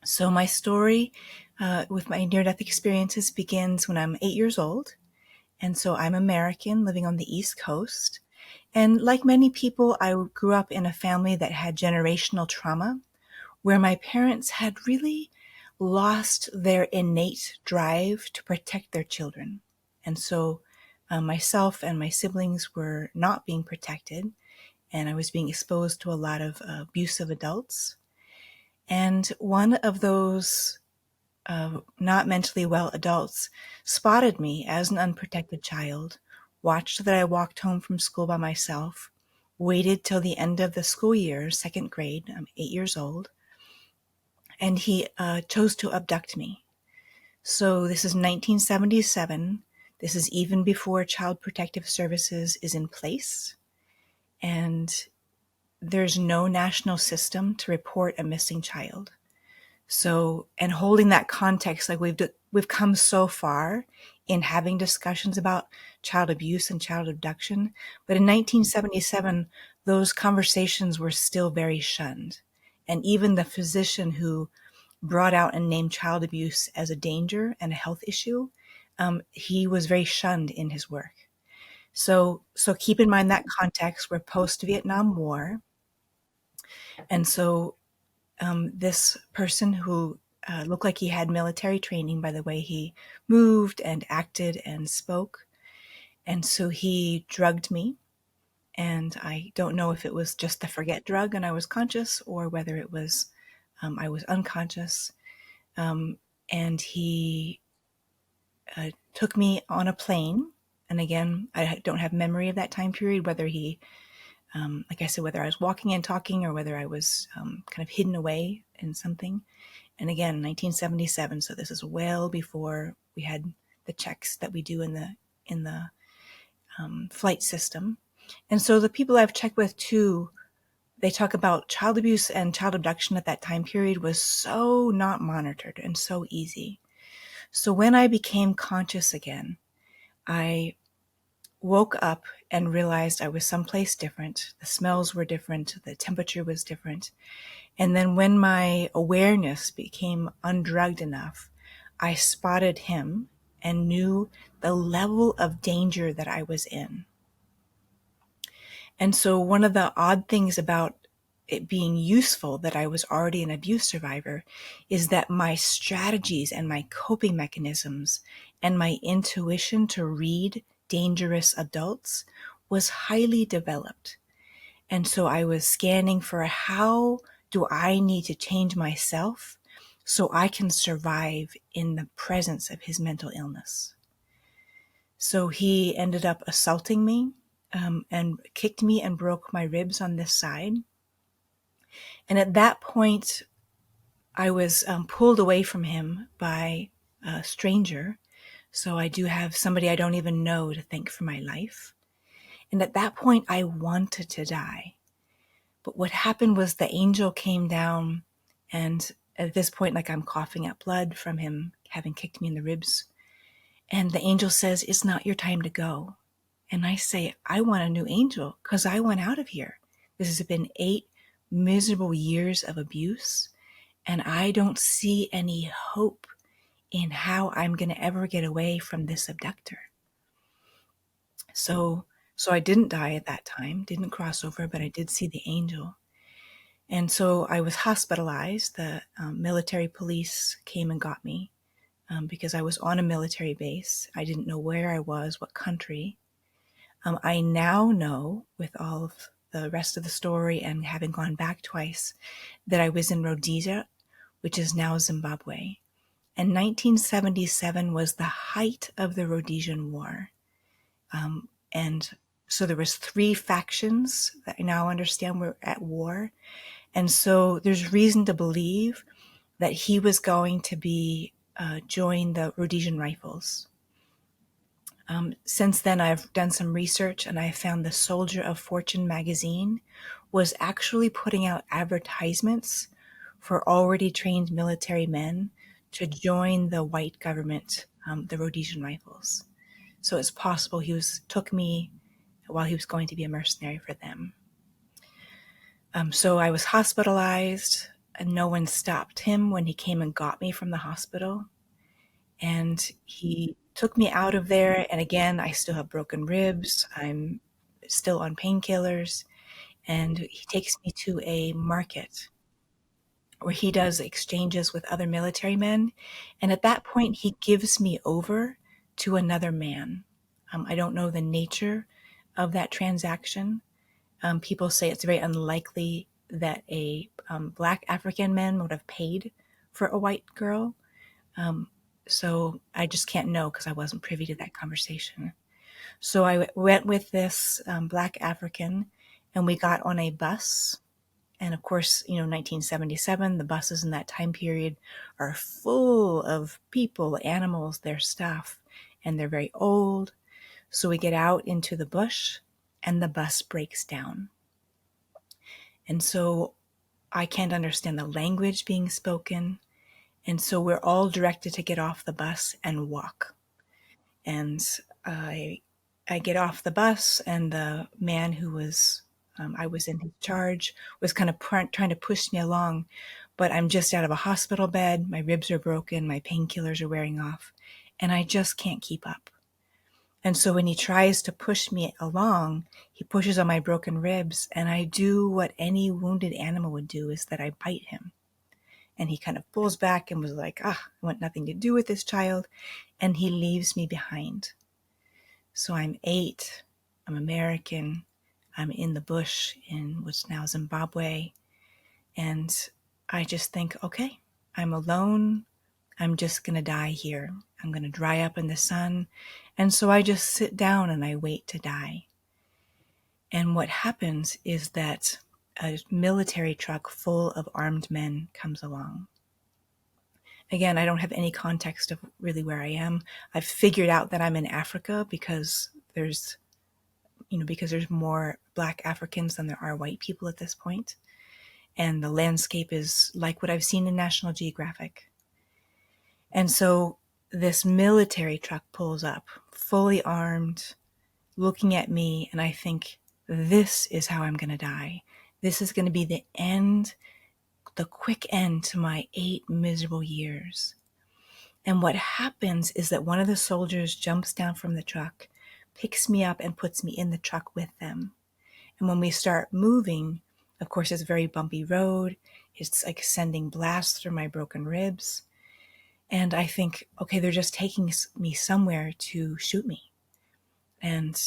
So my story with my near-death experiences begins when I'm 8 years old. And so I'm American living on the East Coast. And like many people, I grew up in a family that had generational trauma where my parents had really lost their innate drive to protect their children. And so myself and my siblings were not being protected, and I was being exposed to a lot of abusive adults. And one of those not mentally well adults spotted me as an unprotected child, watched that I walked home from school by myself, waited till the end of the school year, second grade, I'm 8 years old, and he chose to abduct me. So this is 1977. This is even before Child Protective Services is in place, and there's no national system to report a missing child. So, and holding that context, like we've come so far in having discussions about child abuse and child abduction, but in 1977, those conversations were still very shunned. And even the physician who brought out and named child abuse as a danger and a health issue, he was very shunned in his work. So keep in mind that context. We're post-Vietnam War. And so this person who looked like he had military training by the way he moved and acted and spoke. And so he drugged me. And I don't know if it was just the forget drug and I was conscious or whether it was I was unconscious. And he took me on a plane. And again, I don't have memory of that time period, whether he, like I said, whether I was walking and talking or whether I was kind of hidden away in something. And again, 1977, so this is well before we had the checks that we do in the flight system. And so the people I've checked with too, they talk about child abuse and child abduction at that time period was so not monitored and so easy. So when I became conscious again, I woke up and realized I was someplace different. The smells were different. The temperature was different. And then when my awareness became undrugged enough, I spotted him and knew the level of danger that I was in. And so one of the odd things about it being useful that I was already an abuse survivor is that my strategies and my coping mechanisms and my intuition to read dangerous adults was highly developed. And so I was scanning for how do I need to change myself so I can survive in the presence of his mental illness. So he ended up assaulting me and kicked me and broke my ribs on this side. And at that point, I was pulled away from him by a stranger. So I do have somebody I don't even know to thank for my life. And at that point, I wanted to die. But what happened was the angel came down, and at this point, like I'm coughing up blood from him having kicked me in the ribs. And the angel says, "It's not your time to go." And I say, "I want a new angel because I went out of here. This has been 8 miserable years of abuse, and I don't see any hope in how I'm going to ever get away from this abductor." So I didn't die at that time, didn't cross over, but I did see the angel. And so I was hospitalized. The military police came and got me because I was on a military base. I didn't know where I was, what country. I now know, with all of the rest of the story and having gone back twice, that I was in Rhodesia, which is now Zimbabwe. And 1977 was the height of the Rhodesian War. And so there was 3 factions that I now understand were at war. And so there's reason to believe that he was going to be join the Rhodesian Rifles. Since then, I've done some research and I found the Soldier of Fortune magazine was actually putting out advertisements for already trained military men to join the white government, the Rhodesian Rifles. So it's possible he took me while he was going to be a mercenary for them. So I was hospitalized. and no one stopped him when he came and got me from the hospital. And he took me out of there. And again, I still have broken ribs. I'm still on painkillers. And he takes me to a market where he does exchanges with other military men. And at that point, he gives me over to another man. I don't know the nature of that transaction. People say it's very unlikely that a black African man would have paid for a white girl. So I just can't know because I wasn't privy to that conversation. So I went with this black African, and we got on a bus. And of course, 1977, the buses in that time period are full of people, animals, their stuff, and they're very old. So we get out into the bush, and the bus breaks down. And so I can't understand the language being spoken. And so we're all directed to get off the bus and walk. And I, I get off the bus, and the man who was, I was in his charge, was kind of trying to push me along. But I'm just out of a hospital bed. My ribs are broken. My painkillers are wearing off. And I just can't keep up. And so when he tries to push me along, he pushes on my broken ribs, and I do what any wounded animal would do, is that I bite him. And he kind of pulls back and was like, I want nothing to do with this child. And he leaves me behind. So I'm 8, I'm American, I'm in the bush in what's now Zimbabwe. And I just think, okay, I'm alone. I'm just going to die here. I'm going to dry up in the sun. And so I just sit down and I wait to die. And what happens is that a military truck full of armed men comes along. Again, I don't have any context of really where I am. I've figured out that I'm in Africa because there's more black Africans than there are white people at this point. And the landscape is like what I've seen in National Geographic. And so this military truck pulls up, fully armed, looking at me, and I think, this is how I'm going to die. This is going to be the end, the quick end to my 8 miserable years. And what happens is that one of the soldiers jumps down from the truck, picks me up, and puts me in the truck with them. And when we start moving, of course, it's a very bumpy road. It's like sending blasts through my broken ribs. And I think, okay, they're just taking me somewhere to shoot me. And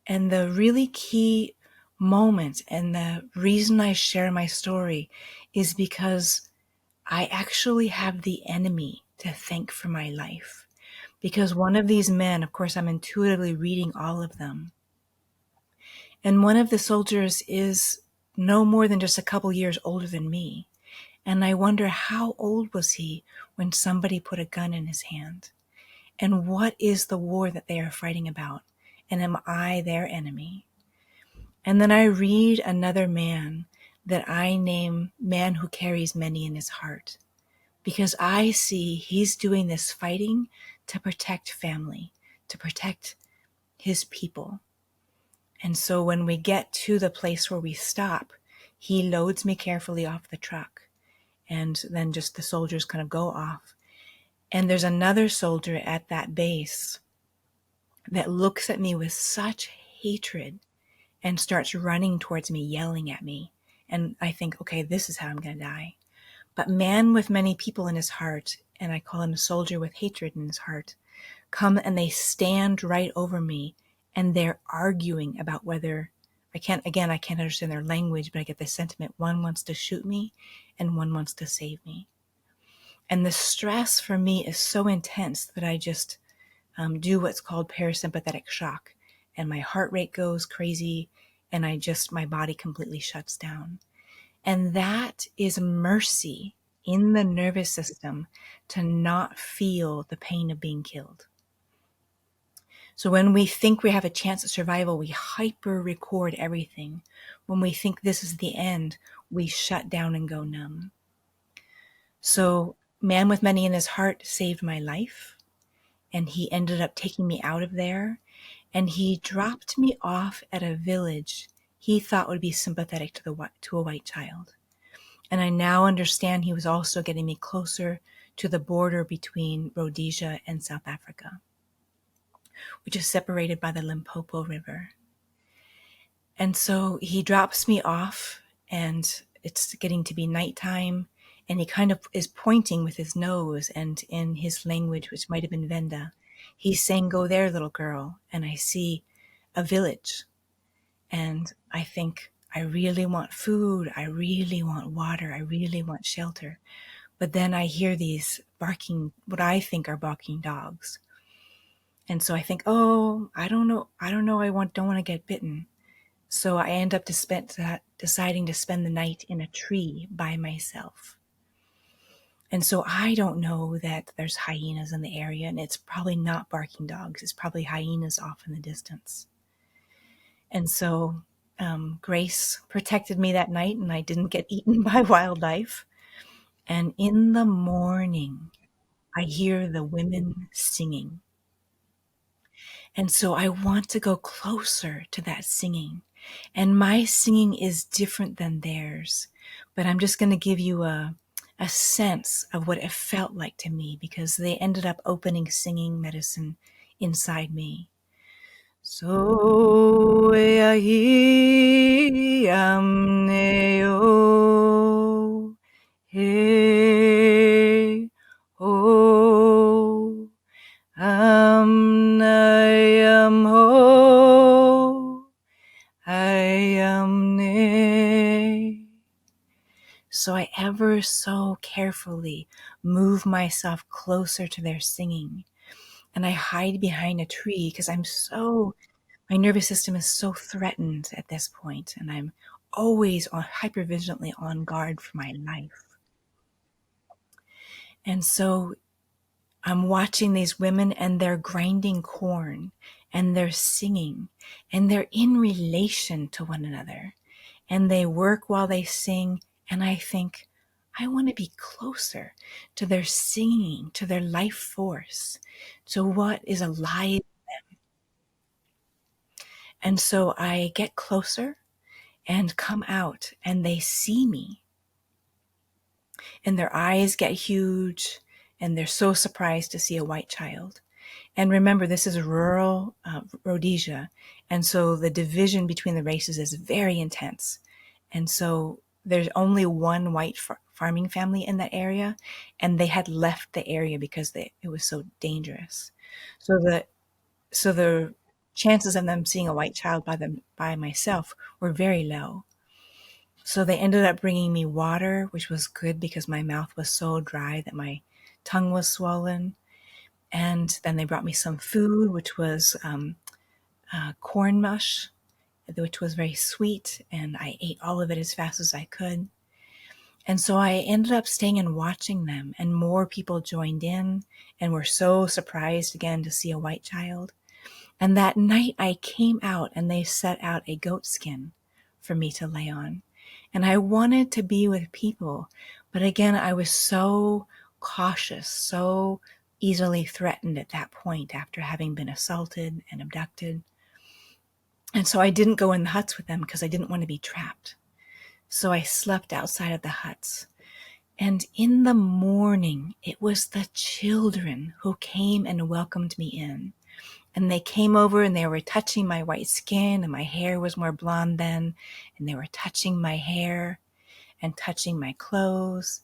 the really key moment, and the reason I share my story, is because I actually have the enemy to thank for my life. Because one of these men, of course, I'm intuitively reading all of them. And one of the soldiers is no more than just a couple years older than me. And I wonder, how old was he when somebody put a gun in his hand? And what is the war that they are fighting about? And am I their enemy? And then I read another man that I name Man Who Carries Many in His Heart, because I see he's doing this fighting to protect family, to protect his people. And so when we get to the place where we stop, he loads me carefully off the truck. And then just the soldiers kind of go off. And there's another soldier at that base that looks at me with such hatred and starts running towards me, yelling at me. And I think, okay, this is how I'm going to die. But man with many people in his heart, and I call him a soldier with hatred in his heart, come and they stand right over me, and they're arguing about whether, I can't understand their language, but I get the sentiment. One wants to shoot me and one wants to save me. And the stress for me is so intense that I just do what's called parasympathetic shock. And my heart rate goes crazy, and my body completely shuts down. And that is mercy in the nervous system to not feel the pain of being killed. So when we think we have a chance at survival, we hyper record everything. When we think this is the end, we shut down and go numb. So Man with Many in His Heart saved my life, and he ended up taking me out of there, and he dropped me off at a village he thought would be sympathetic to a white child. And I now understand he was also getting me closer to the border between Rhodesia and South Africa, which is separated by the Limpopo River. And so he drops me off, and it's getting to be nighttime, and he kind of is pointing with his nose, and in his language, which might have been Venda, he's saying, "Go there, little girl." And I see a village, and I think, I really want food, I really want water, I really want shelter. But then I hear these barking, what I think are barking dogs. And so I think, oh, I don't know, don't want to get bitten. So I end up deciding to spend the night in a tree by myself. And so I don't know that there's hyenas in the area, and it's probably not barking dogs. It's probably hyenas off in the distance. And so Grace protected me that night, and I didn't get eaten by wildlife. And in the morning, I hear the women singing. And so I want to go closer to that singing. And my singing is different than theirs. But I'm just going to give you a sense of what it felt like to me, because they ended up opening singing medicine inside me. So he am neo he ho I am ho, I am ne. So I ever so carefully move myself closer to their singing. And I hide behind a tree because my nervous system is so threatened at this point, and I'm always hypervigilantly on guard for my life. And so I'm watching these women, and they're grinding corn, and they're singing, and they're in relation to one another, and they work while they sing. And I think, I want to be closer to their singing, to their life force, to what is alive. And so I get closer and come out, and they see me, and their eyes get huge, and they're so surprised to see a white child. And remember, this is rural Rhodesia, and so the division between the races is very intense. And so there's only one white farming family in that area, and they had left the area because it was so dangerous. So the chances of them seeing a white child by myself were very low. So they ended up bringing me water, which was good because my mouth was so dry that my tongue was swollen. And then they brought me some food, which was corn mush, which was very sweet, and I ate all of it as fast as I could. And so I ended up staying and watching them, and more people joined in and were so surprised again to see a white child. And that night I came out, and they set out a goat skin for me to lay on. And I wanted to be with people, but again, I was so cautious, so easily threatened at that point after having been assaulted and abducted. And so I didn't go in the huts with them because I didn't want to be trapped. So I slept outside of the huts. And in the morning, it was the children who came and welcomed me in. And they came over, and they were touching my white skin, and my hair was more blonde then. And they were touching my hair and touching my clothes.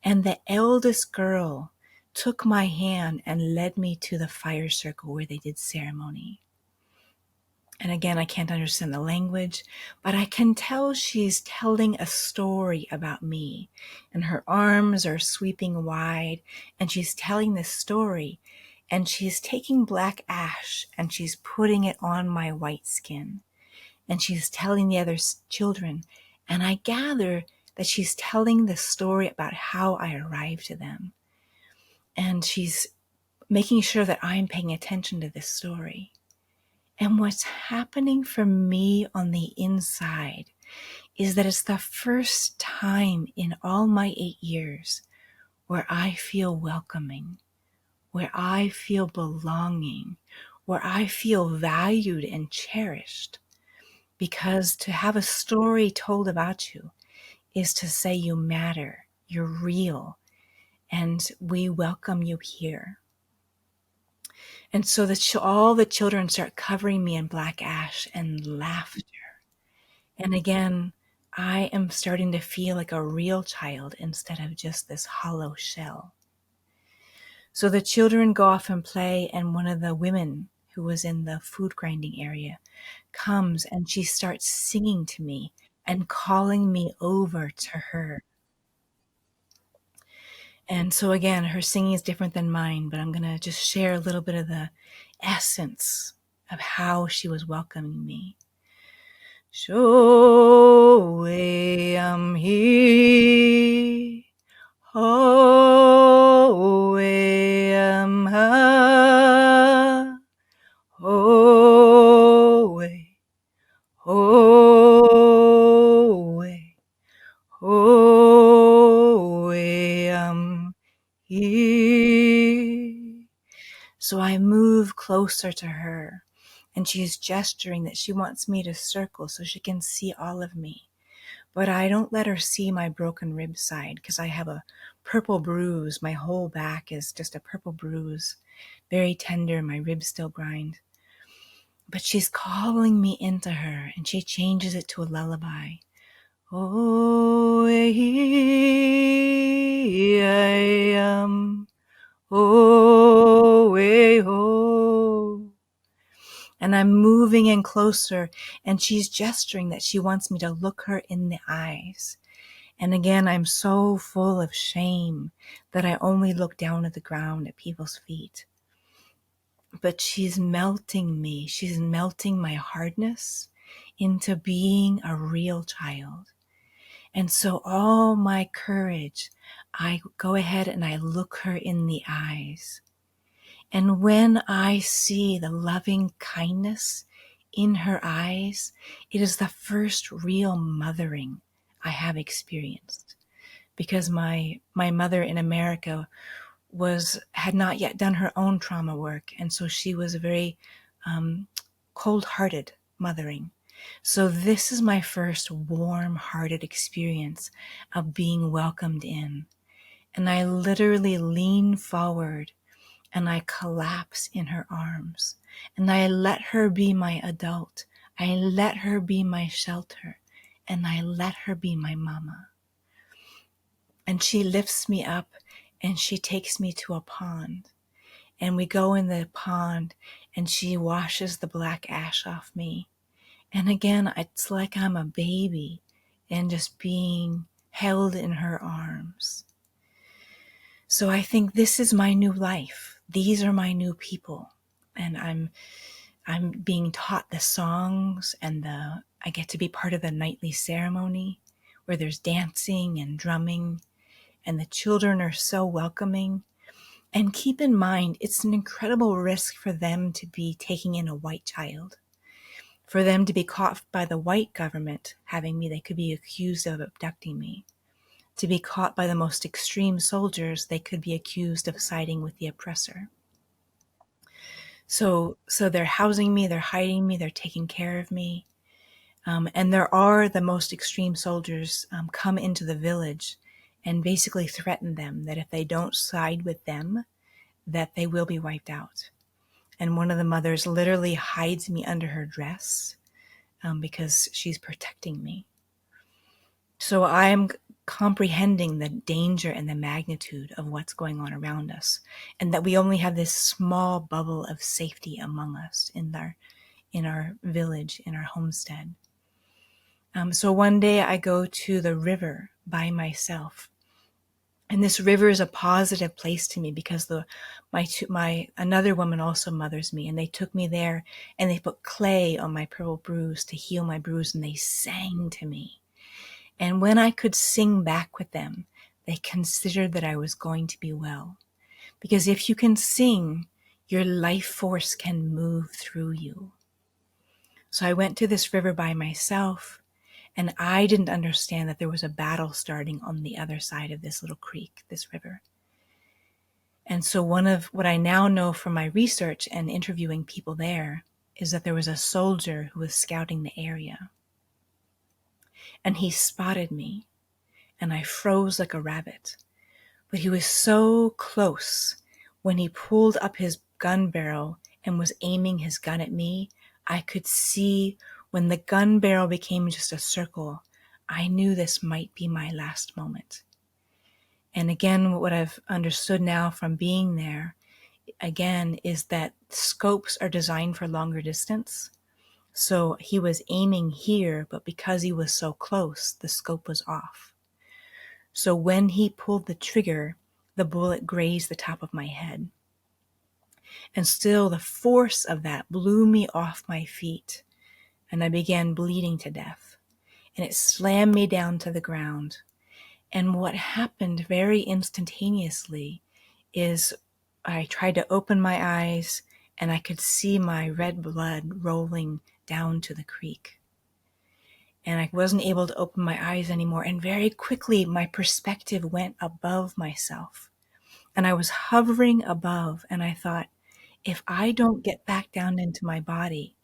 And the eldest girl took my hand and led me to the fire circle where they did ceremony. And again, I can't understand the language, but I can tell she's telling a story about me. And her arms are sweeping wide, and she's telling this story. And she's taking black ash, and she's putting it on my white skin. And she's telling the other children. And I gather that she's telling the story about how I arrived to them. And she's making sure that I'm paying attention to this story. And what's happening for me on the inside is that it's the first time in all my 8 years where I feel welcoming, where I feel belonging, where I feel valued and cherished. Because to have a story told about you is to say you matter, you're real, and we welcome you here. And so all the children start covering me in black ash and laughter. And again, I am starting to feel like a real child instead of just this hollow shell. So the children go off and play, and one of the women who was in the food grinding area comes and she starts singing to me and calling me over to her. And so again, her singing is different than mine, but I'm going to just share a little bit of the essence of how she was welcoming me. Show am he, ho am ha, ho ho ho am he. So I move closer to her, and she's gesturing that she wants me to circle so she can see all of me. But I don't let her see my broken rib side because I have a purple bruise. My whole back is just a purple bruise, very tender. My ribs still grind. But she's calling me into her, and she changes it to a lullaby. Oh, I am. Oh, oh. And I'm moving in closer, and she's gesturing that she wants me to look her in the eyes. And again, I'm so full of shame that I only look down at the ground at people's feet. But she's melting me. She's melting my hardness into being a real child. And so all my courage, I go ahead and I look her in the eyes. And when I see the loving kindness in her eyes, it is the first real mothering I have experienced. Because my mother in America had not yet done her own trauma work, and so she was a very cold-hearted mothering. So this is my first warm-hearted experience of being welcomed in. And I literally lean forward and I collapse in her arms. And I let her be my adult. I let her be my shelter. And I let her be my mama. And she lifts me up and she takes me to a pond. And we go in the pond and she washes the black ash off me. And again, it's like I'm a baby and just being held in her arms. So I think this is my new life. These are my new people. And I'm being taught the songs, and I get to be part of the nightly ceremony where there's dancing and drumming, and the children are so welcoming. And keep in mind, it's an incredible risk for them to be taking in a white child. For them to be caught by the white government having me, they could be accused of abducting me. To be caught by the most extreme soldiers, they could be accused of siding with the oppressor. So they're housing me, they're hiding me, they're taking care of me. And the most extreme soldiers come into the village and basically threaten them that if they don't side with them, that they will be wiped out. And one of the mothers literally hides me under her dress because she's protecting me. So I'm comprehending the danger and the magnitude of what's going on around us, and that we only have this small bubble of safety among us in our village, in our homestead. So one day I go to the river by myself, and this river is a positive place to me because another woman also mothers me, and they took me there and they put clay on my purple bruise to heal my bruise, and they sang to me. And when I could sing back with them, they considered that I was going to be well. Because if you can sing, your life force can move through you. So I went to this river by myself, and I didn't understand that there was a battle starting on the other side of this little creek, this river. And so one of what I now know from my research and interviewing people there is that there was a soldier who was scouting the area. And he spotted me. and I froze like a rabbit. But he was so close. When he pulled up his gun barrel and was aiming his gun at me, I could see when the gun barrel became just a circle, I knew this might be my last moment. And again, what I've understood now from being there, again, is that scopes are designed for longer distance. So he was aiming here, but because he was so close, the scope was off. So when he pulled the trigger, the bullet grazed the top of my head. And still the force of that blew me off my feet, and I began bleeding to death. And it slammed me down to the ground. And what happened very instantaneously is I tried to open my eyes, and I could see my red blood rolling down to the creek. And I wasn't able to open my eyes anymore. And very quickly, my perspective went above myself. And I was hovering above, and I thought, if I don't get back down into my body,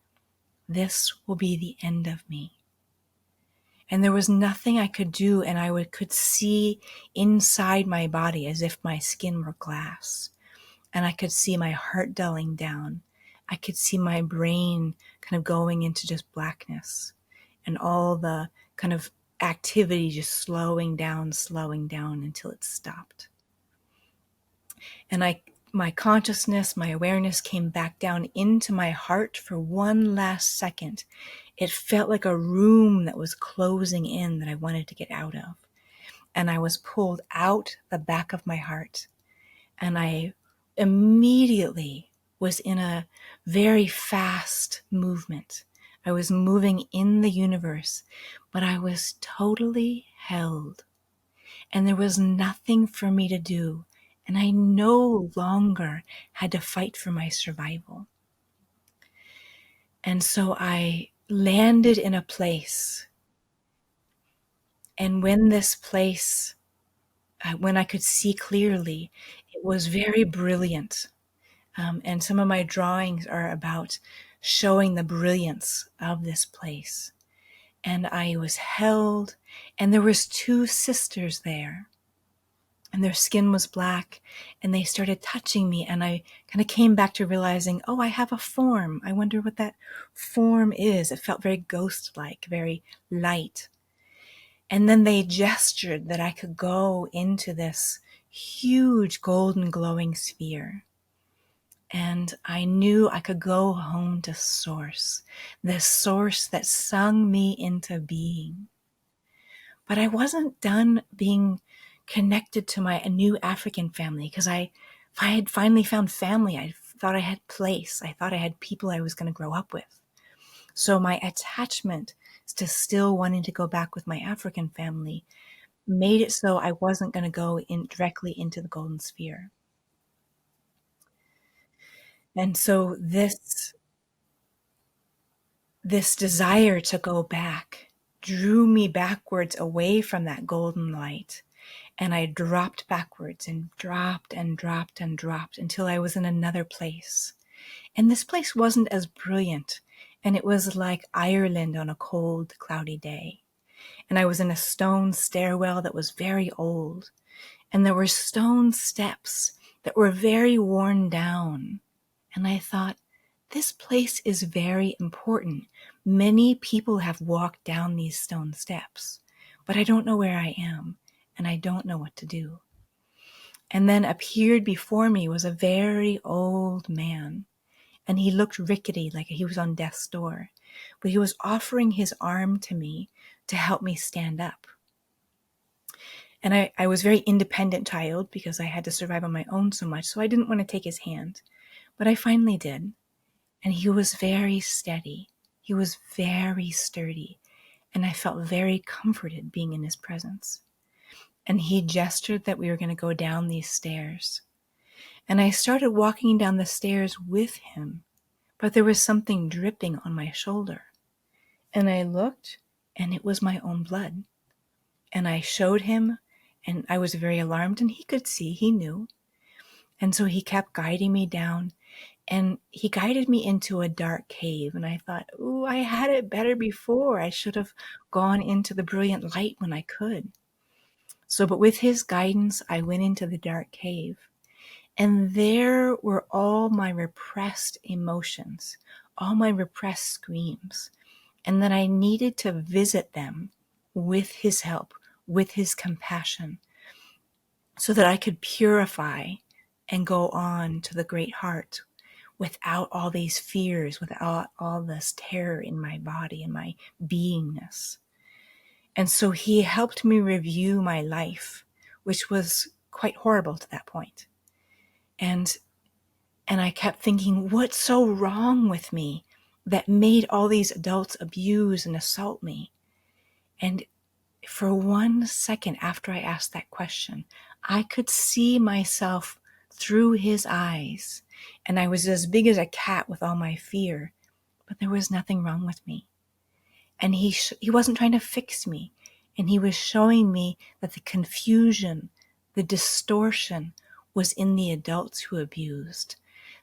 this will be the end of me. And there was nothing I could do, and could see inside my body as if my skin were glass. And I could see my heart dulling down. I could see my brain kind of going into just blackness, and all the kind of activity just slowing down until it stopped. And my consciousness, my awareness came back down into my heart for one last second. It felt like a room that was closing in that I wanted to get out of. And I was pulled out the back of my heart. And I immediately was in a very fast movement. I was moving in the universe, but I was totally held. And there was nothing for me to do. And I no longer had to fight for my survival. And so I landed in a place. And when this place, when I could see clearly, it was very brilliant. And some of my drawings are about showing the brilliance of this place. And I was held, and there was two sisters there. And their skin was black, and they started touching me, and I kind of came back to realizing, oh, I have a form. I wonder what that form is. It felt very ghost-like, very light. And then they gestured that I could go into this huge golden glowing sphere. And I knew I could go home to Source, the source that sung me into being. But I wasn't done being connected to my new African family, because I had finally found family. I thought I had place. I thought I had people I was going to grow up with. So my attachment to still wanting to go back with my African family made it so I wasn't going to go in directly into the golden sphere. And so this desire to go back drew me backwards away from that golden light. And I dropped backwards and dropped and dropped and dropped until I was in another place. And this place wasn't as brilliant. And it was like Ireland on a cold, cloudy day. And I was in a stone stairwell that was very old. And there were stone steps that were very worn down. And I thought, this place is very important. Many people have walked down these stone steps, but I don't know where I am, and I don't know what to do. And then appeared before me was a very old man, and he looked rickety, like he was on death's door, but he was offering his arm to me to help me stand up. And I was a very independent child because I had to survive on my own so much, so I didn't want to take his hand, but I finally did. And he was very steady. He was very sturdy. And I felt very comforted being in his presence. And he gestured that we were going to go down these stairs. And I started walking down the stairs with him, but there was something dripping on my shoulder. And I looked, and it was my own blood. And I showed him, and I was very alarmed, and he could see, he knew. And so he kept guiding me down. And he guided me into a dark cave. And I thought, ooh, I had it better before. I should have gone into the brilliant light when I could. So, but with his guidance, I went into the dark cave, and there were all my repressed emotions, all my repressed screams, and that I needed to visit them with his help, with his compassion, so that I could purify and go on to the great heart without all these fears, without all this terror in my body and my beingness. And so he helped me review my life, which was quite horrible to that point. And I kept thinking, what's so wrong with me that made all these adults abuse and assault me? And for 1 second after I asked that question, I could see myself through his eyes, and I was as big as a cat with all my fear, but there was nothing wrong with me. And he wasn't trying to fix me, and he was showing me that the confusion, the distortion was in the adults who abused,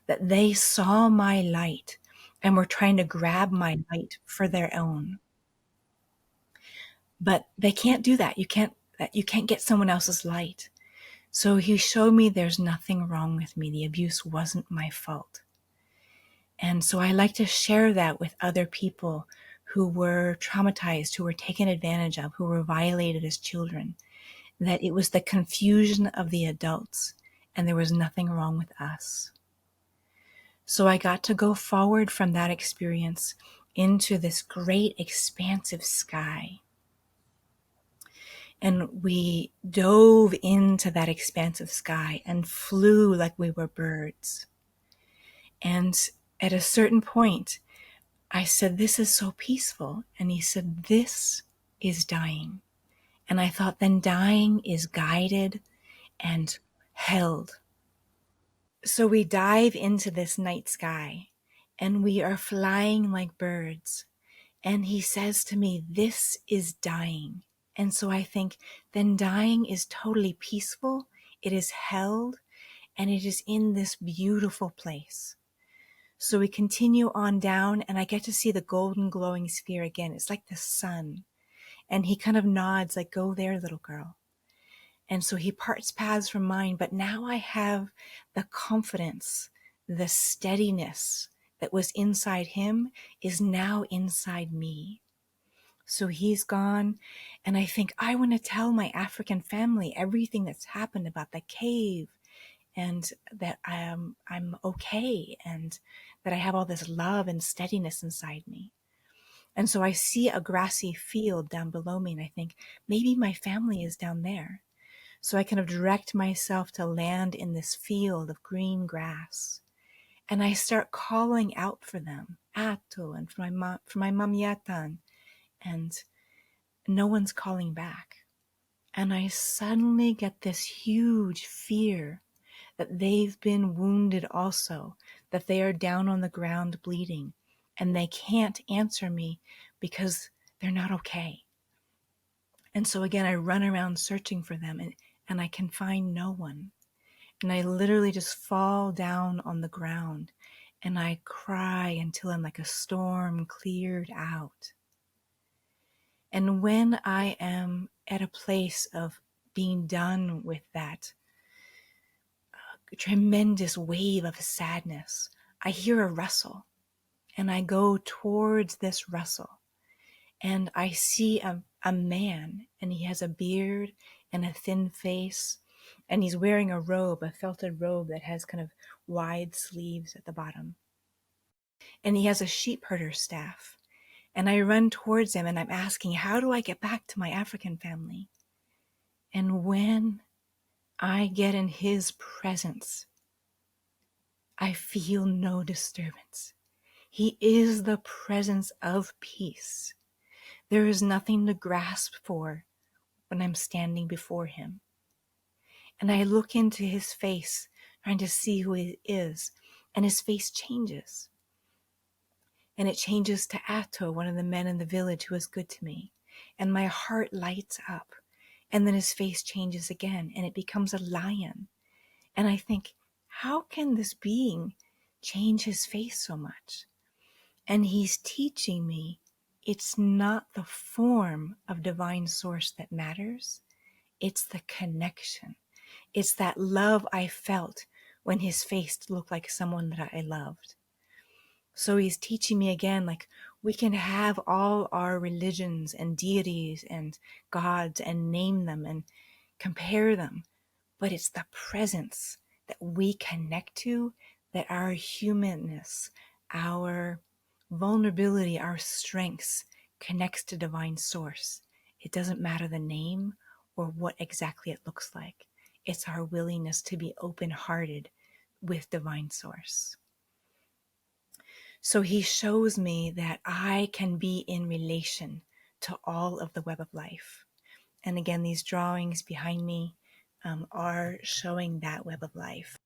that they saw my light and were trying to grab my light for their own. But they can't do that. You can't get someone else's light. So he showed me there's nothing wrong with me. The abuse wasn't my fault. And so I like to share that with other people who were traumatized, who were taken advantage of, who were violated as children, that it was the confusion of the adults and there was nothing wrong with us. So I got to go forward from that experience into this great expansive sky. And we dove into that expansive sky and flew like we were birds. And at a certain point, I said, this is so peaceful. And he said, this is dying. And I thought, then dying is guided and held. So we dive into this night sky and we are flying like birds. And he says to me, this is dying. And so I think, then dying is totally peaceful. It is held and it is in this beautiful place. So we continue on down and I get to see the golden glowing sphere again. It's like the sun. And he kind of nods like, go there, little girl. And so he parts paths from mine, but now I have the confidence, the steadiness that was inside him is now inside me. So he's gone, and I think I want to tell my African family everything that's happened about the cave, and that I'm okay, and that I have all this love and steadiness inside me. And so I see a grassy field down below me, and I think maybe my family is down there. So I kind of direct myself to land in this field of green grass. And I start calling out for them, Ato, and for my mom Yatan, and no one's calling back. And I suddenly get this huge fear that they've been wounded also, that they are down on the ground bleeding, and they can't answer me because they're not okay. And so again, I run around searching for them, and I can find no one. And I literally just fall down on the ground and I cry until I'm like a storm cleared out. And when I am at a place of being done with that tremendous wave of sadness, I hear a rustle and I go towards this rustle and I see a man, and he has a beard and a thin face, and he's wearing a robe, a felted robe that has kind of wide sleeves at the bottom. And he has a sheep herder's staff. And I run towards him and I'm asking, how do I get back to my African family? And when I get in his presence, I feel no disturbance. He is the presence of peace. There is nothing to grasp for when I'm standing before him. And I look into his face, trying to see who he is, and his face changes. And it changes to Atto, one of the men in the village who was good to me. And my heart lights up. And then his face changes again, and it becomes a lion. And I think, how can this being change his face so much? And he's teaching me it's not the form of divine source that matters. It's the connection. It's that love I felt when his face looked like someone that I loved. So he's teaching me again, like, we can have all our religions and deities and gods and name them and compare them, but it's the presence that we connect to, that our humanness, our vulnerability, our strengths connects to divine source. It doesn't matter the name or what exactly it looks like. It's our willingness to be open-hearted with divine source. So he shows me that I can be in relation to all of the web of life. And again, these drawings behind me are showing that web of life.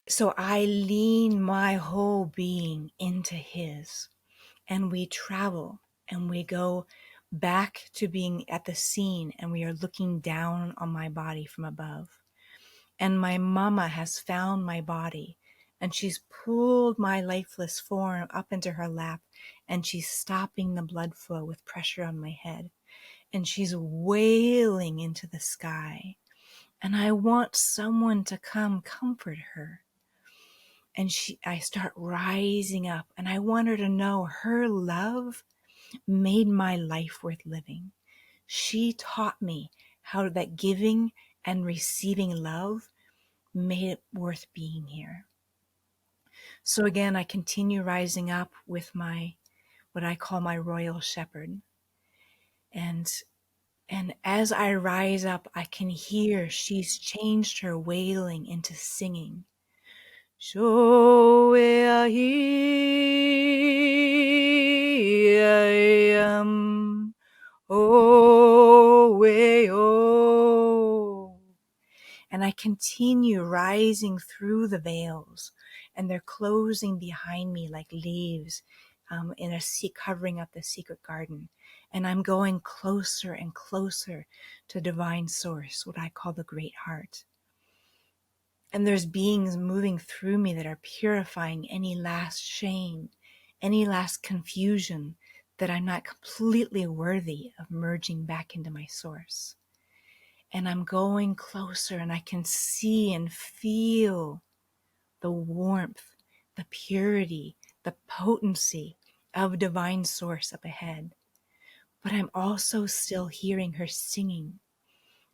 So I lean my whole being into his, and we travel and we go back to being at the scene, and we are looking down on my body from above. And my mama has found my body, and she's pulled my lifeless form up into her lap, and she's stopping the blood flow with pressure on my head, and she's wailing into the sky. And I want someone to come comfort her. And I start rising up, and I want her to know her love made my life worth living. She taught me how that giving and receiving love made it worth being here. So again, I continue rising up with what I call my royal shepherd. And as I rise up, I can hear she's changed her wailing into singing. Show I am, oh, way, oh. And I continue rising through the veils, and they're closing behind me like leaves in a sea covering up the secret garden. And I'm going closer and closer to divine source, what I call the great heart. And there's beings moving through me that are purifying any last shame, any last confusion that I'm not completely worthy of merging back into my source. And I'm going closer, and I can see and feel the warmth, the purity, the potency of divine source up ahead. But I'm also still hearing her singing.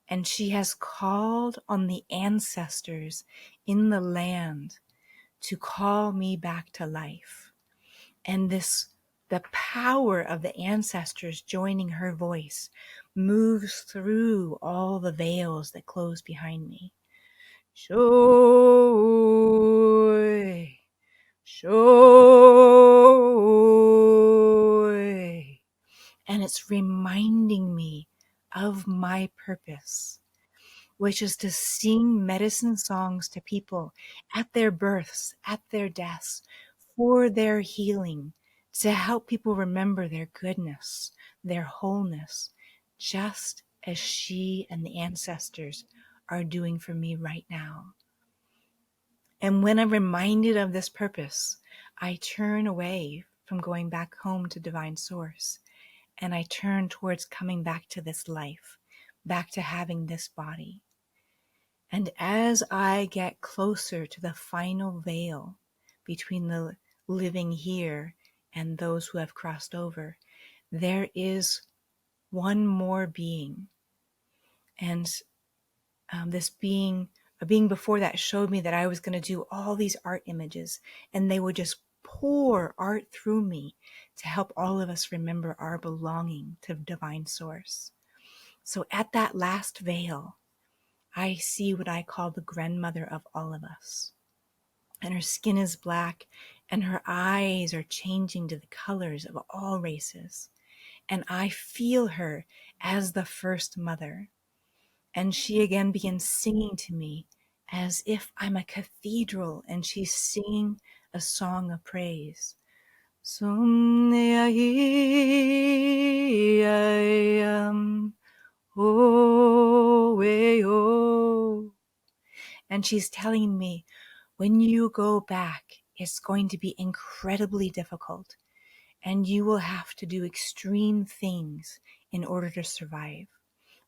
And she has called on the ancestors in the land to call me back to life. And the power of the ancestors joining her voice moves through all the veils that close behind me. Shoy, shoy. And it's reminding me of my purpose, which is to sing medicine songs to people at their births, at their deaths, for their healing, to help people remember their goodness, their wholeness, just as she and the ancestors are doing for me right now. And when I'm reminded of this purpose, I turn away from going back home to divine source, and I turn towards coming back to this life, back to having this body. And as I get closer to the final veil between the living here and those who have crossed over, there is one more being. And this being, a being before that showed me that I was going to do all these art images, and they would just pour art through me to help all of us remember our belonging to divine source. So at that last veil, I see what I call the grandmother of all of us. And her skin is black, and her eyes are changing to the colors of all races. And I feel her as the first mother. And she again begins singing to me as if I'm a cathedral, and she's singing a song of praise. And she's telling me, when you go back, it's going to be incredibly difficult, and you will have to do extreme things in order to survive.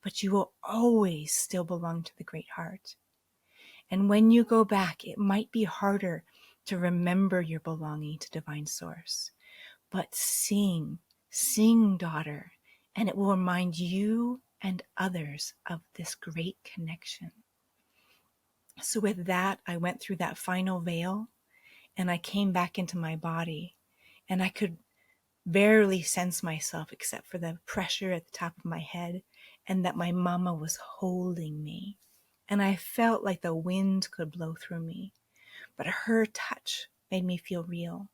but you will always still belong to the Great Heart. And when you go back, it might be harder to remember your belonging to Divine Source. But sing, sing, daughter, and it will remind you and others of this great connection. So with that, I went through that final veil and I came back into my body, and I could barely sense myself except for the pressure at the top of my head, and that my mama was holding me. And I felt like the wind could blow through me, but her touch made me feel real.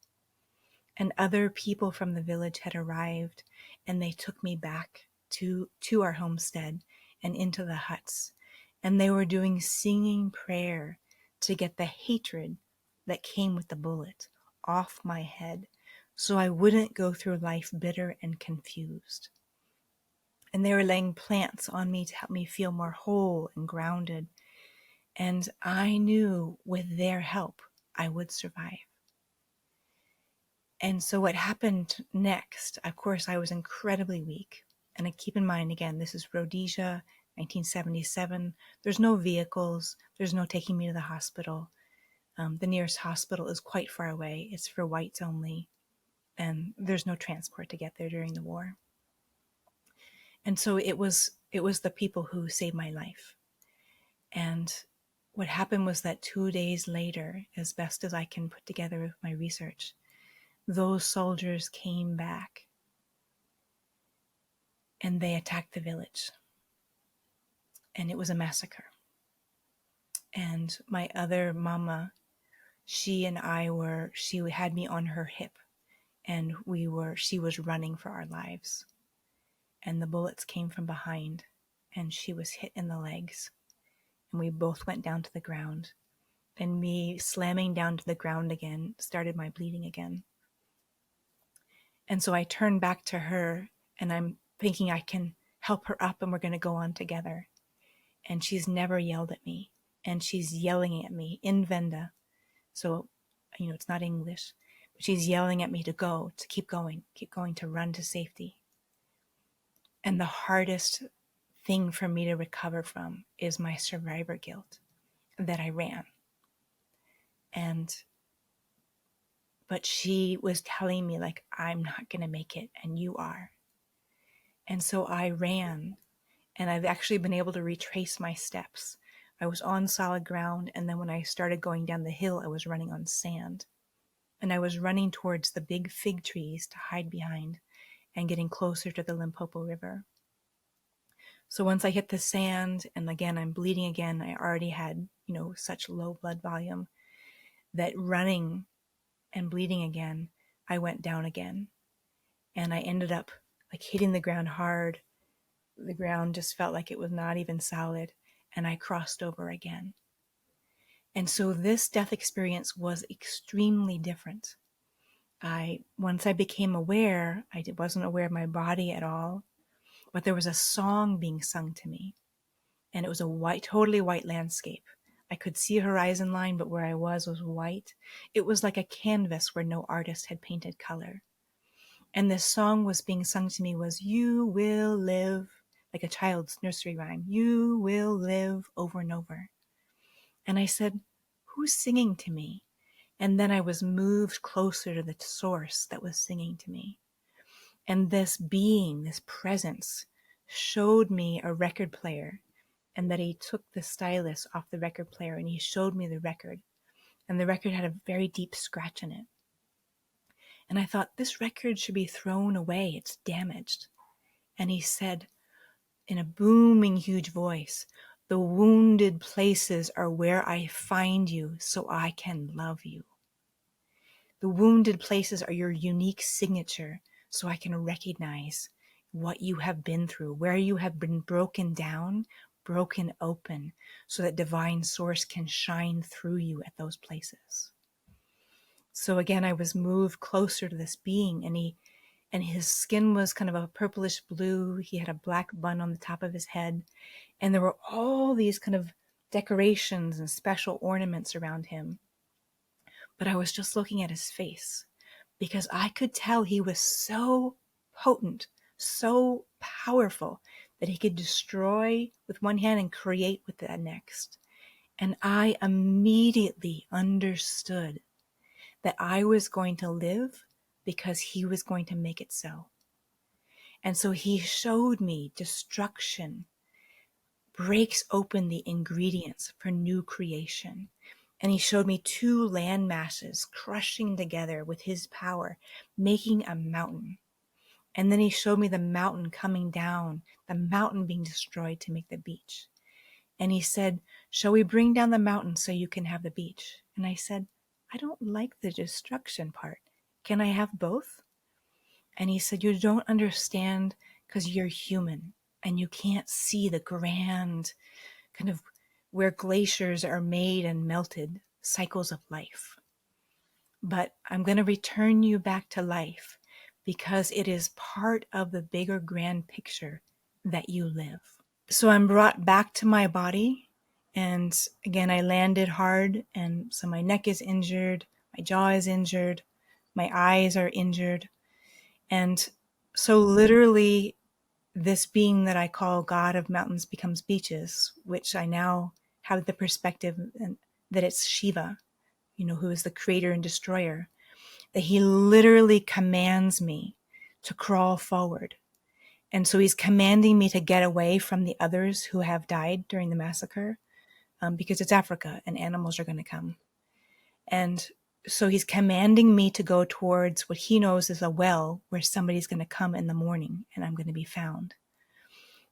And other people from the village had arrived, and they took me back to our homestead and into the huts. And they were doing singing prayer to get the hatred that came with the bullet off my head, so I wouldn't go through life bitter and confused. And they were laying plants on me to help me feel more whole and grounded. And I knew with their help, I would survive. And so what happened next, of course, I was incredibly weak. And I keep in mind, again, this is Rhodesia, 1977. There's no vehicles. There's no taking me to the hospital. The nearest hospital is quite far away. It's for whites only. And there's no transport to get there during the war. And so it was the people who saved my life. And what happened was that 2 days later, as best as I can put together with my research, those soldiers came back and they attacked the village. And it was a massacre. And my other mama, she had me on her hip, and she was running for our lives. And the bullets came from behind, and she was hit in the legs. And we both went down to the ground. And me slamming down to the ground again started my bleeding again. And so I turned back to her, and I'm thinking I can help her up and we're going to go on together. And she's never yelled at me. And she's yelling at me in Venda. So, it's not English. But she's yelling at me to go, to keep going, to run to safety. And the hardest thing for me to recover from is my survivor guilt, that I ran. But she was telling me, like, I'm not going to make it, and you are. And so I ran, and I've actually been able to retrace my steps. I was on solid ground, and then when I started going down the hill, I was running on sand. And I was running towards the big fig trees to hide behind and getting closer to the Limpopo River. So once I hit the sand, and again, I'm bleeding again, I already had, such low blood volume that running and bleeding again, I went down again. And I ended up like hitting the ground hard. The ground just felt like it was not even solid. And I crossed over again. And so this death experience was extremely different. Once I became aware, I wasn't aware of my body at all, but there was a song being sung to me. And it was a totally white landscape. I could see a horizon line, but where I was white. It was like a canvas where no artist had painted color. And this song was being sung to me was, you will live, like a child's nursery rhyme, you will live, over and over. And I said, who's singing to me? And then I was moved closer to the source that was singing to me. And this being, this presence, showed me a record player, and that he took the stylus off the record player and he showed me the record. And the record had a very deep scratch in it. And I thought, this record should be thrown away. It's damaged. And he said, in a booming, huge voice, the wounded places are where I find you so I can love you. The wounded places are your unique signature so I can recognize what you have been through, where you have been broken down, broken open, so that divine source can shine through you at those places. So again, I was moved closer to this being, and his skin was kind of a purplish blue. He had a black bun on the top of his head, and there were all these kind of decorations and special ornaments around him. But I was just looking at his face because I could tell he was so potent, so powerful, that he could destroy with one hand and create with the next. And I immediately understood that I was going to live because he was going to make it so. And so he showed me destruction breaks open the ingredients for new creation. And he showed me two land masses crushing together with his power, making a mountain. And then he showed me the mountain coming down, the mountain being destroyed to make the beach. And he said, shall we bring down the mountain so you can have the beach? And I said, I don't like the destruction part. Can I have both? And he said, you don't understand because you're human and you can't see the grand kind of where glaciers are made and melted cycles of life. But I'm going to return you back to life because it is part of the bigger grand picture that you live. So I'm brought back to my body. And again, I landed hard. And so my neck is injured. My jaw is injured. My eyes are injured. And so literally this being that I call God of mountains becomes beaches, which I now have the perspective that it's Shiva, who is the creator and destroyer, that he literally commands me to crawl forward. And so he's commanding me to get away from the others who have died during the massacre, because it's Africa and animals are going to come. And so he's commanding me to go towards what he knows is a well where somebody's going to come in the morning and I'm going to be found.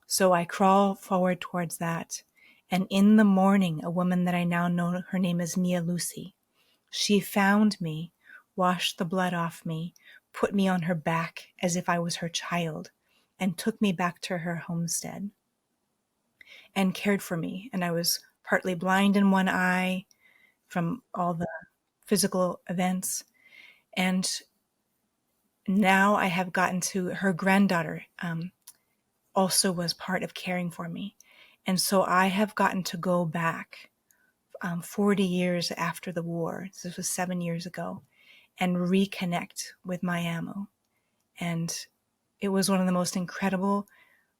So I crawl forward towards that. And in the morning, a woman that I now know, her name is Mia Lucy, she found me, washed the blood off me, put me on her back as if I was her child, and took me back to her homestead and cared for me. And I was partly blind in one eye from all the physical events. And now I have gotten to her granddaughter, also was part of caring for me. And so I have gotten to go back 40 years after the war. This was 7 years ago, and reconnect with my Amo. And it was one of the most incredible,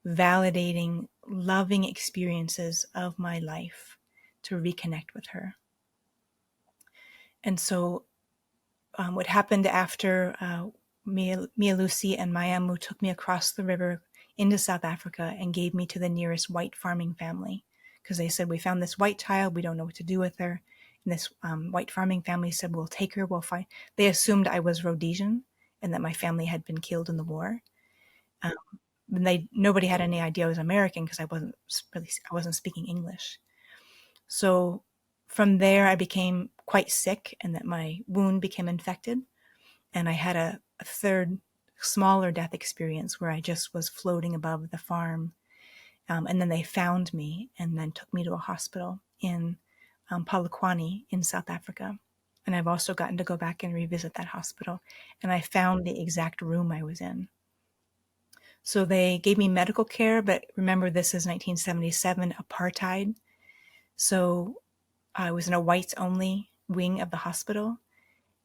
validating, loving experiences of my life to reconnect with her. And so what happened after Mia Lucy and my Amo took me across the river into South Africa and gave me to the nearest white farming family, because they said, we found this white child, we don't know what to do with her. And this white farming family said, we'll take her, we'll find. They assumed I was Rhodesian and that my family had been killed in the war. Nobody had any idea I was American because I wasn't speaking English. So from there, I became quite sick, and that my wound became infected, and I had a third smaller death experience where I just was floating above the farm. And then they found me and then took me to a hospital in Polokwane in South Africa. And I've also gotten to go back and revisit that hospital. And I found the exact room I was in. So they gave me medical care, but remember, this is 1977 apartheid. So I was in a whites only wing of the hospital.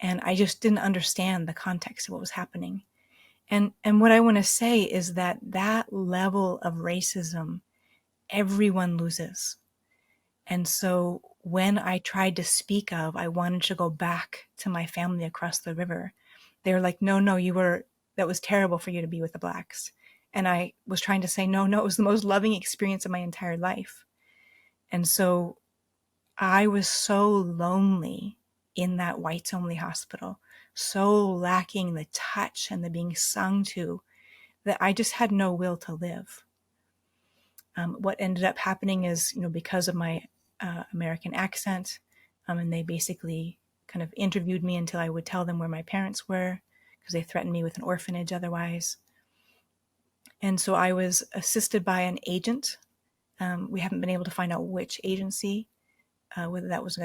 And I just didn't understand the context of what was happening. And what I want to say is that level of racism, everyone loses. And so when I tried to speak of, I wanted to go back to my family across the river, they were like, no, that was terrible for you to be with the blacks. And I was trying to say, no, it was the most loving experience of my entire life. And so I was so lonely in that whites only hospital, so lacking the touch and the being sung to, that I just had no will to live. What ended up happening is, because of my American accent, and they basically kind of interviewed me until I would tell them where my parents were, because they threatened me with an orphanage otherwise. And so I was assisted by an agent. We haven't been able to find out which agency, whether that was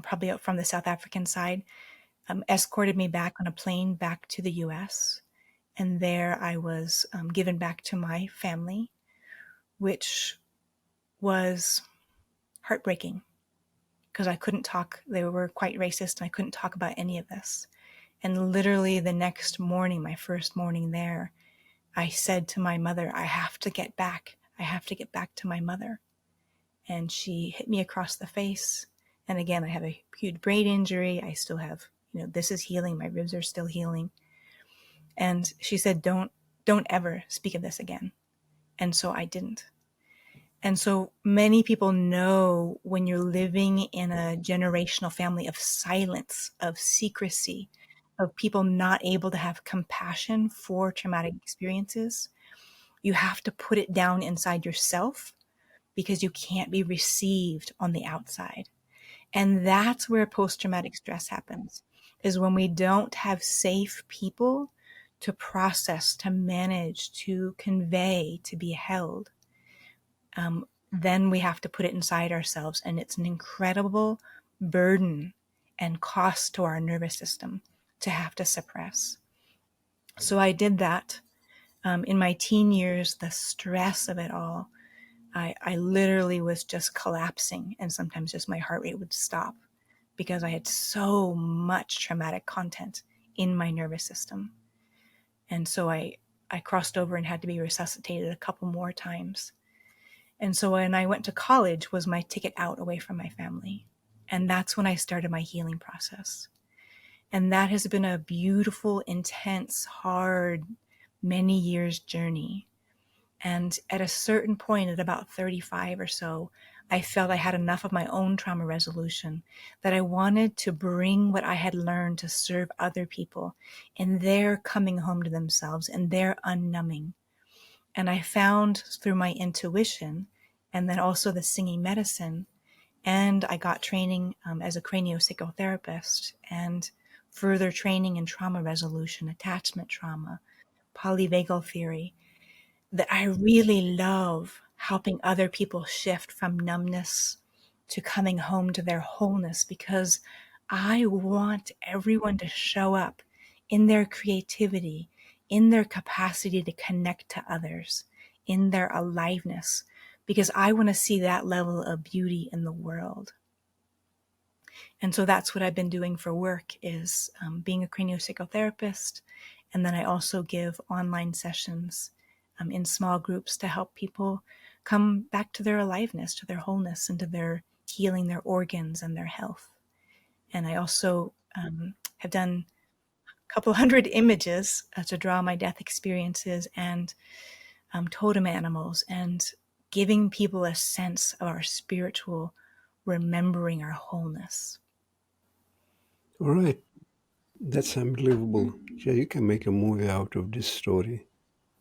probably from the South African side, escorted me back on a plane back to the US. And there I was given back to my family, which was heartbreaking because I couldn't talk. They were quite racist and I couldn't talk about any of this. And literally the next morning, my first morning there, I said to my mother, I have to get back. I have to get back to my mother. And she hit me across the face. And again, I have a huge brain injury. I still have, this is healing. My ribs are still healing. And she said, don't ever speak of this again. And so I didn't. And so many people know when you're living in a generational family of silence, of secrecy, of people not able to have compassion for traumatic experiences, you have to put it down inside yourself because you can't be received on the outside. And that's where post-traumatic stress happens, is when we don't have safe people to process, to manage, to convey, to be held. Then we have to put it inside ourselves, and it's an incredible burden and cost to our nervous system to have to suppress. So I did that. In my teen years, the stress of it all, I literally was just collapsing, and sometimes just my heart rate would stop because I had so much traumatic content in my nervous system. And so I crossed over and had to be resuscitated a couple more times. And so when I went to college was my ticket out away from my family. And that's when I started my healing process. And that has been a beautiful, intense, hard, many years journey. And at a certain point, at about 35 or so, I felt I had enough of my own trauma resolution, that I wanted to bring what I had learned to serve other people in their coming home to themselves and their unnumbing. And I found through my intuition and then also the singing medicine, and I got training as a craniopsychotherapist and further training in trauma resolution, attachment trauma, polyvagal theory, that I really love helping other people shift from numbness to coming home to their wholeness, because I want everyone to show up in their creativity, in their capacity to connect to others, in their aliveness, because I want to see that level of beauty in the world. And so that's what I've been doing for work, is being a craniopsychotherapist. And then I also give online sessions in small groups to help people come back to their aliveness, to their wholeness, and to their healing their organs and their health. And I also have done a couple hundred images to draw my death experiences and totem animals, and giving people a sense of our spiritual remembering our wholeness. All right. That's unbelievable. Yeah, you can make a movie out of this story.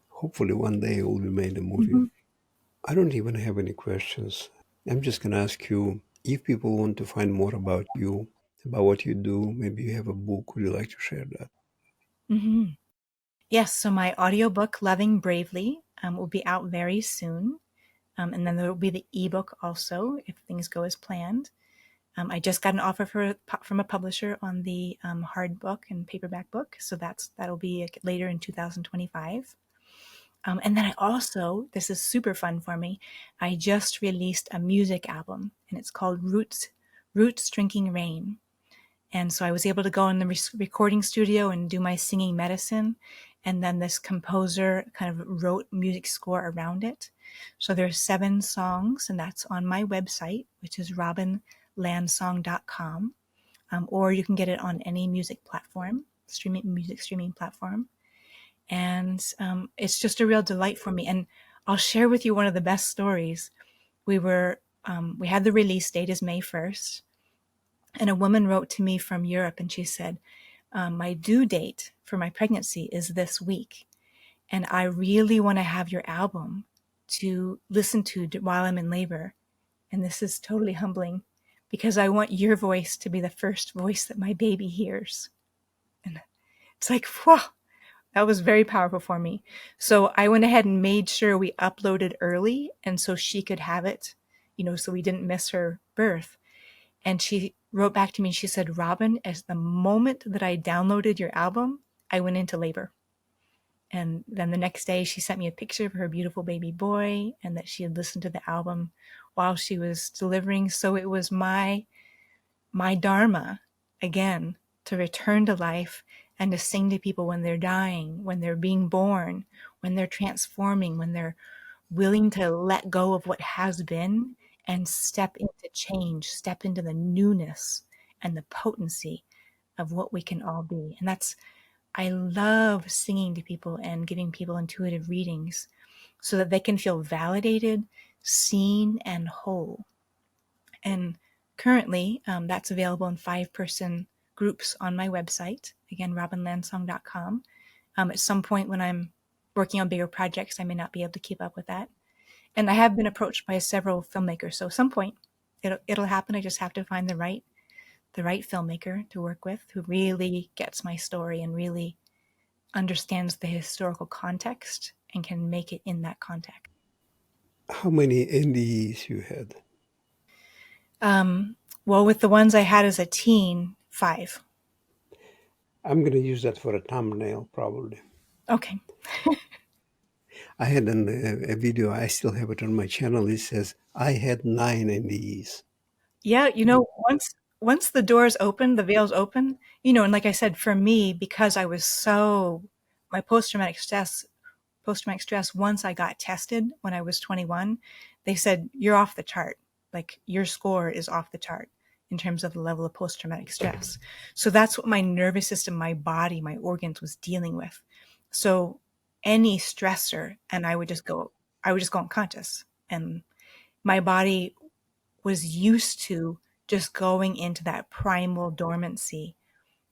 Hopefully one day it will be made a movie. Mm-hmm. I don't even have any questions. I'm just going to ask you, if people want to find more about you, about what you do, maybe you have a book, would you like to share that? Mm-hmm. Yes, so my audiobook, Loving Bravely, will be out very soon. And then there will be the ebook also, if things go as planned. I just got an offer from a publisher on the hard book and paperback book, so that'll be later in 2025. And then I also, this is super fun for me, I just released a music album, and it's called Roots Drinking Rain. And so I was able to go in the recording studio and do my singing medicine. And then this composer kind of wrote music score around it. So there's 7 songs, and that's on my website, which is Landsong.com. Or you can get it on any music platform, music streaming platform. And it's just a real delight for me. And I'll share with you one of the best stories. We had the release date is May 1st. And a woman wrote to me from Europe, and she said, my due date for my pregnancy is this week. And I really want to have your album to listen to while I'm in labor. And this is totally humbling, because I want your voice to be the first voice that my baby hears. And it's like, wow, that was very powerful for me. So I went ahead and made sure we uploaded early, and so she could have it, so we didn't miss her birth. And she wrote back to me, she said, Robin, as the moment that I downloaded your album, I went into labor. And then the next day she sent me a picture of her beautiful baby boy, and that she had listened to the album while she was delivering. So it was my dharma, again, to return to life and to sing to people when they're dying, when they're being born, when they're transforming, when they're willing to let go of what has been and step into change, step into the newness and the potency of what we can all be. And I love singing to people and giving people intuitive readings so that they can feel validated, seen, and whole. And currently, that's available in 5-person groups on my website, again, robinlandsong.com. At some point when I'm working on bigger projects, I may not be able to keep up with that. And I have been approached by several filmmakers. So at some point it'll happen. I just have to find the right filmmaker to work with who really gets my story and really understands the historical context and can make it in that context. How many NDEs you had? Well, with the ones I had as a teen, 5. I'm going to use that for a thumbnail, probably. Okay. I had a video, I still have it on my channel. It says, I had 9 NDEs. Yeah, once the doors open, the veils open, and like I said, for me, because I was my post-traumatic stress, once I got tested when I was 21, they said, you're off the chart. Like your score is off the chart in terms of the level of post-traumatic stress. So that's what my nervous system, my body, my organs was dealing with. So any stressor, and I would just go unconscious. And my body was used to just going into that primal dormancy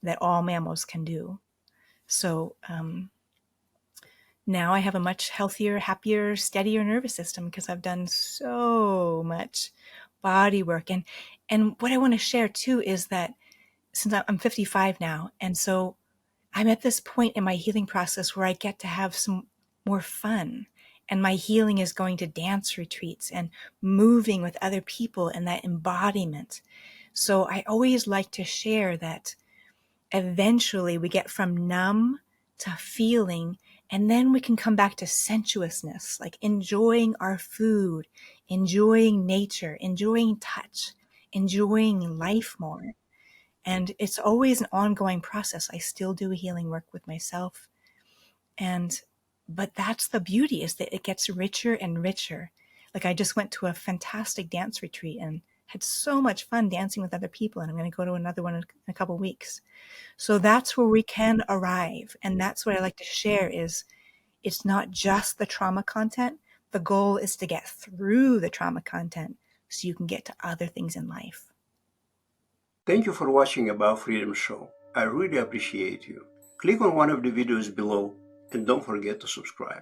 that all mammals can do. So now I have a much healthier, happier, steadier nervous system because I've done so much body work. And what I want to share too is that since I'm 55 now, and so I'm at this point in my healing process where I get to have some more fun. And my healing is going to dance retreats and moving with other people and that embodiment. So I always like to share that eventually we get from numb to feeling, and then we can come back to sensuousness, like enjoying our food, enjoying nature, enjoying touch, enjoying life more. And it's always an ongoing process. I still do healing work with myself. But that's the beauty, is that it gets richer and richer. Like I just went to a fantastic dance retreat and had so much fun dancing with other people. And I'm going to go to another one in a couple of weeks. So that's where we can arrive. And that's what I like to share is it's not just the trauma content. The goal is to get through the trauma content so you can get to other things in life. Thank you for watching About Freedom Show. I really appreciate you. Click on one of the videos below and don't forget to subscribe.